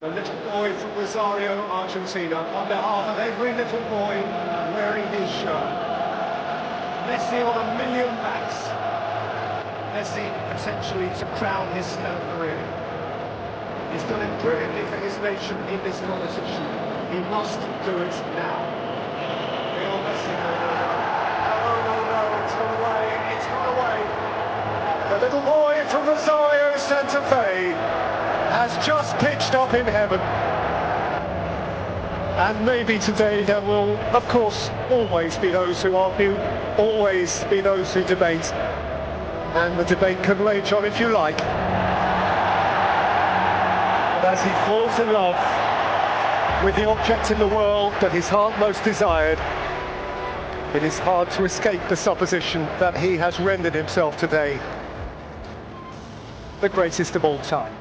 The little boy from Rosario, Argentina, on behalf of every little boy wearing his shirt. Messi on a million backs. Messi potentially to crown his stellar career. He's done it brilliantly for his nation in this competition. He must do it now. Lionel Messi, no, it's gone away, it's gone away. The little boy from Rosario, Santa Fe, has just pitched up in heaven. And maybe today there will, of course, always be those who argue, always be those who debate. And the debate can rage on if you like. But as he falls in love with the object in the world that his heart most desired, it is hard to escape the supposition that he has rendered himself today the greatest of all time.